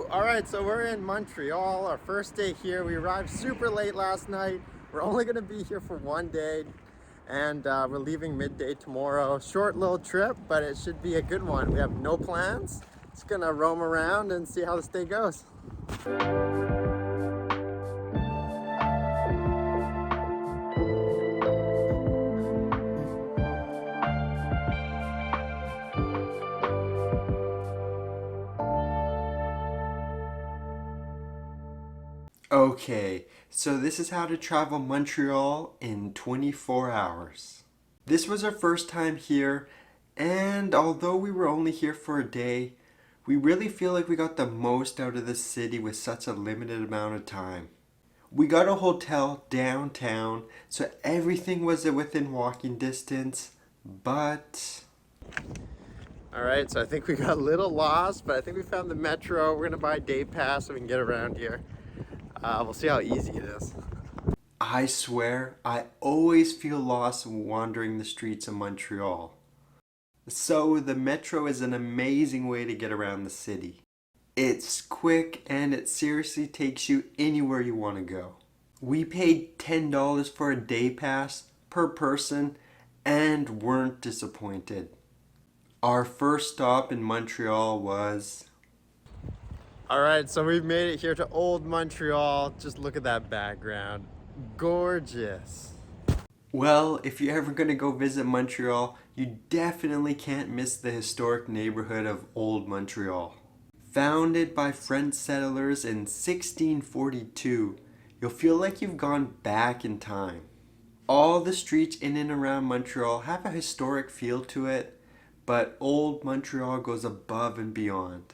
Alright, so we're in Montreal, our first day here. We arrived super late last night. We're only going to be here for one day, and we're leaving midday tomorrow. Short little trip, but it should be a good one. We have no plans. Just going to roam around and see how this day goes. Okay, so this is how to travel Montreal in 24 hours. This was our first time here, and although we were only here for a day, we really feel like we got the most out of this city with such a limited amount of time. We got a hotel downtown, so everything was within walking distance, but... Alright, so I think we got a little lost, but I think we found the Metro. We're gonna buy a day pass so we can get around here. We'll see how easy it is. I swear, I always feel lost wandering the streets of Montreal. So the Metro is an amazing way to get around the city. It's quick and it seriously takes you anywhere you want to go. We paid $10 for a day pass per person and weren't disappointed. Our first stop in Montreal was... Alright, so we've made it here to Old Montreal. Just look at that background. Gorgeous. Well, if you're ever going to go visit Montreal, you definitely can't miss the historic neighborhood of Old Montreal. Founded by French settlers in 1642, you'll feel like you've gone back in time. All the streets in and around Montreal have a historic feel to it, but Old Montreal goes above and beyond.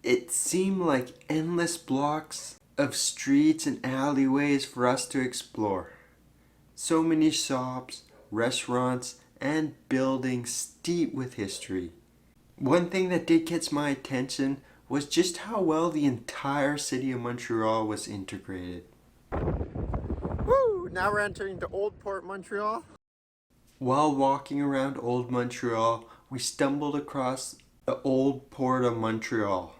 It seemed like endless blocks of streets and alleyways for us to explore. So many shops, restaurants, and buildings steeped with history. One thing that did catch my attention was just how well the entire city of Montreal was integrated. Woo! Now we're entering the Old Port Montreal. While walking around Old Montreal, we stumbled across the Old Port of Montreal.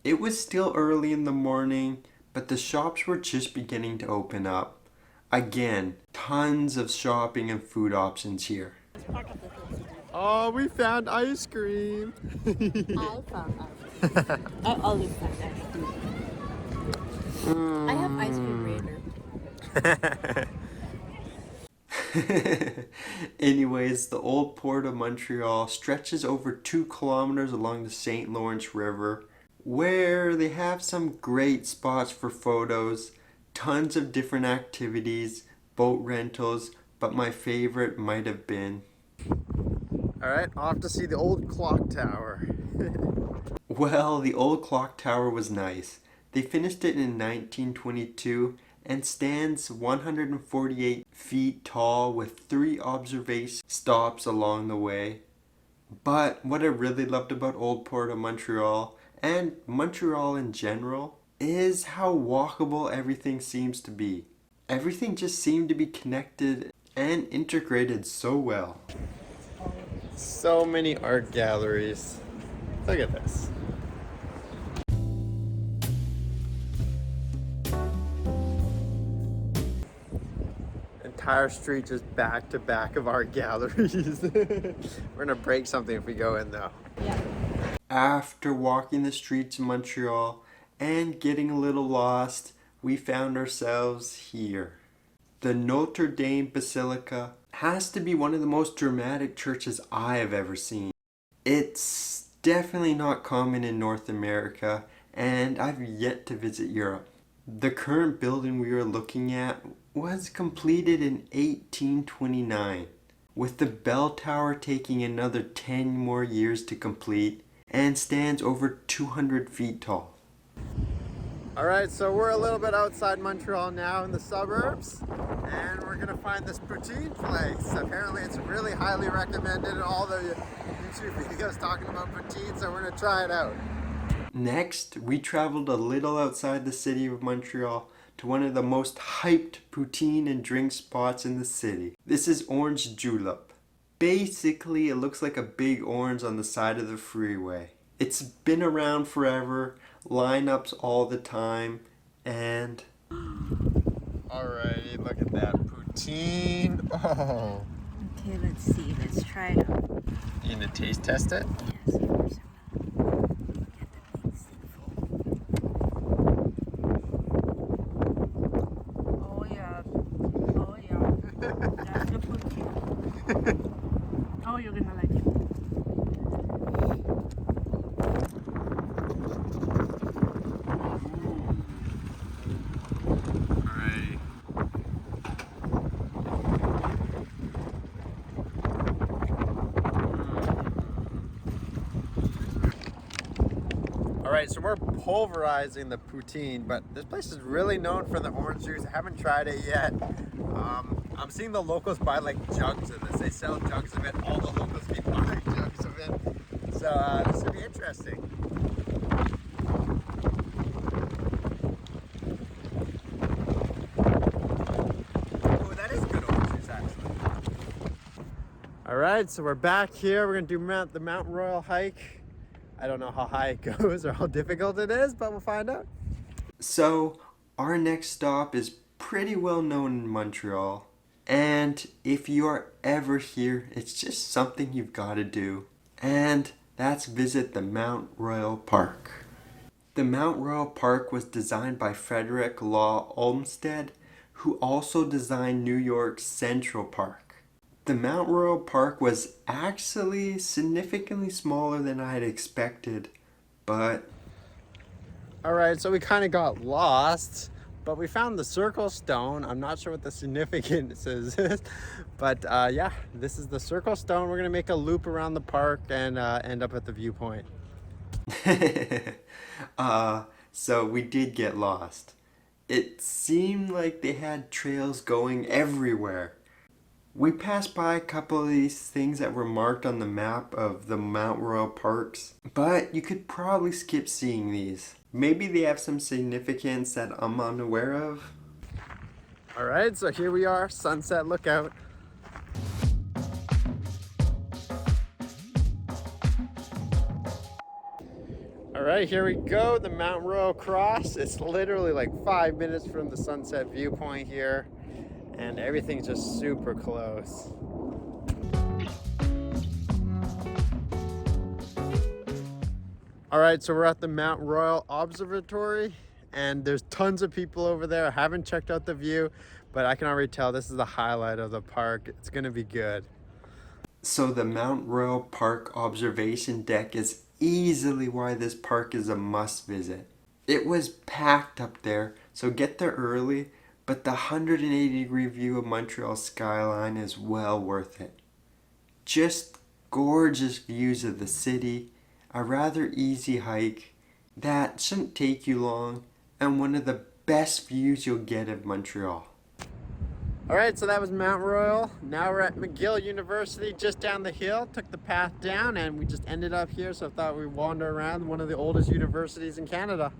It was still early in the morning, but the shops were just beginning to open up. Again, tons of shopping and food options here. Oh, we found ice cream! I found ice cream. I always find ice cream. I have ice cream radar. Anyways, the Old Port of Montreal stretches over 2 kilometers along the St. Lawrence River, where they have some great spots for photos, tons of different activities, boat rentals, but my favorite might have been... Alright, off to see the old clock tower. Well, the old clock tower was nice. They finished it in 1922 and stands 148 feet tall with 3 observation stops along the way. But what I really loved about Old Port of Montreal, and Montreal in general, is how walkable everything seems to be. Everything just seemed to be connected and integrated so well. So many art galleries. Look at this. Entire street just back to back of art galleries. We're gonna break something if we go in though. Yeah. After walking the streets of Montreal and getting a little lost, we found ourselves here. The Notre Basilica has to be one of the most dramatic churches I have ever seen. It's definitely not common in North America, and I've yet to visit Europe. The current building we were looking at was completed in 1829, with the bell tower taking another 10 more years to complete, and stands over 200 feet tall. Alright, so we're a little bit outside Montreal now in the suburbs, and we're gonna find this Poutine place. Apparently it's really highly recommended in all the YouTube videos talking about poutine, so we're gonna try it out. Next, we traveled a little outside the city of Montreal to one of the most hyped poutine and drink spots in the city. This is Orange Julep. Basically, it looks like a big orange on the side of the freeway. It's been around forever, lineups all the time, and... Alrighty, look at that poutine. Oh. Okay, let's see. Let's try it out. You gonna taste test it? Yes, of course I will. Look at the big sinful. Oh yeah. Oh yeah. That's the poutine. Oh, you're gonna like it. Alright, so we're pulverizing the poutine, but this place is really known for the orange juice. I haven't tried it yet. I'm seeing the locals buy like jugs of this. They sell jugs of it. All the locals keep buying jugs of it. So this should be interesting. Oh, that is good orange juice actually. Alright, so we're back here. We're gonna do the Mount Royal hike. I don't know how high it goes or how difficult it is, but we'll find out. So, our next stop is pretty well known in Montreal. And if you are ever here, it's just something you've got to do. And that's visit the Mount Royal Park. The Mount Royal Park was designed by Frederick Law Olmsted, who also designed New York's Central Park. The Mount Royal Park was actually significantly smaller than I had expected, but... Alright, so we kind of got lost, but we found the Circle Stone. I'm not sure what the significance is, but yeah, this is the Circle Stone. We're going to make a loop around the park and end up at the viewpoint. So we did get lost. It seemed like they had trails going everywhere. We passed by a couple of these things that were marked on the map of the Mount Royal Parks, but you could probably skip seeing these. Maybe they have some significance that I'm unaware of. Alright, so here we are, Sunset Lookout. Alright, here we go, the Mount Royal Cross. It's literally like 5 minutes from the sunset viewpoint here. And everything's just super close. All right, so we're at the Mount Royal Observatory, and there's tons of people over there. I haven't checked out the view, but I can already tell this is the highlight of the park. It's gonna be good. So the Mount Royal Park observation deck is easily why this park is a must visit. It was packed up there, so get there early. But the 180-degree view of Montreal's skyline is well worth it. Just gorgeous views of the city, a rather easy hike that shouldn't take you long, and one of the best views you'll get of Montreal. Alright, so that was Mount Royal. Now we're at McGill University, just down the hill. Took the path down and we just ended up here, so I thought we'd wander around one of the oldest universities in Canada.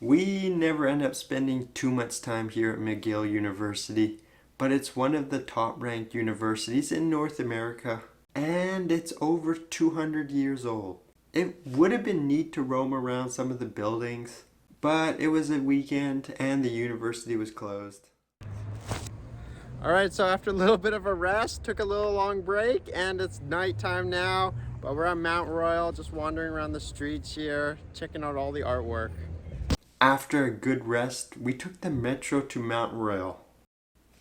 We never end up spending too much time here at McGill University, but it's one of the top-ranked universities in North America, and it's over 200 years old. It would have been neat to roam around some of the buildings, but it was a weekend and the university was closed. Alright, so after a little bit of a rest, took a little long break, and it's nighttime now, but we're at Mount Royal, just wandering around the streets here, checking out all the artwork. After a good rest, we took the Metro to Mount Royal.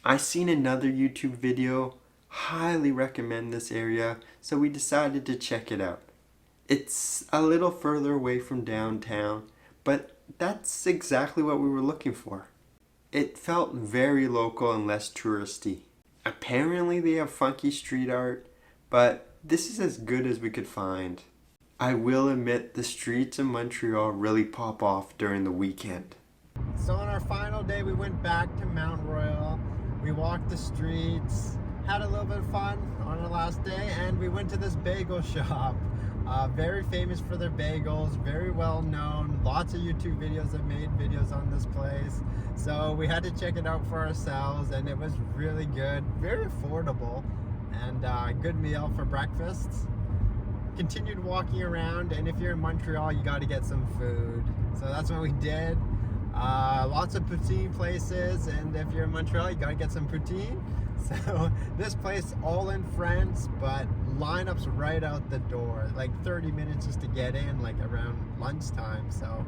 I seen another YouTube video, highly recommend this area, so we decided to check it out. It's a little further away from downtown, but that's exactly what we were looking for. It felt very local and less touristy. Apparently they have funky street art, but this is as good as we could find. I will admit the streets in Montreal really pop off during the weekend. So on our final day we went back to Mount Royal. We walked the streets, had a little bit of fun on our last day, and we went to this bagel shop. Very famous for their bagels, very well known. Lots of YouTube videos have made videos on this place. So we had to check it out for ourselves, and it was really good, very affordable, and a good meal for breakfast. continued walking around, and if you're in Montreal, you got to get some food. So that's what we did. Lots of poutine places, and if you're in Montreal, you got to get some poutine. So this place all in France, but lineups right out the door, like 30 minutes just to get in, like around lunchtime. So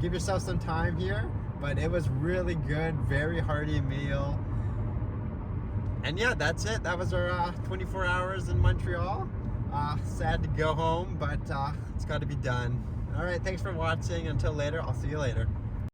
give yourself some time here, but it was really good, very hearty meal. And yeah, that's it. That was our 24 hours in Montreal. Sad to go home, but it's got to be done. All right, thanks for watching. Until later, I'll see you later.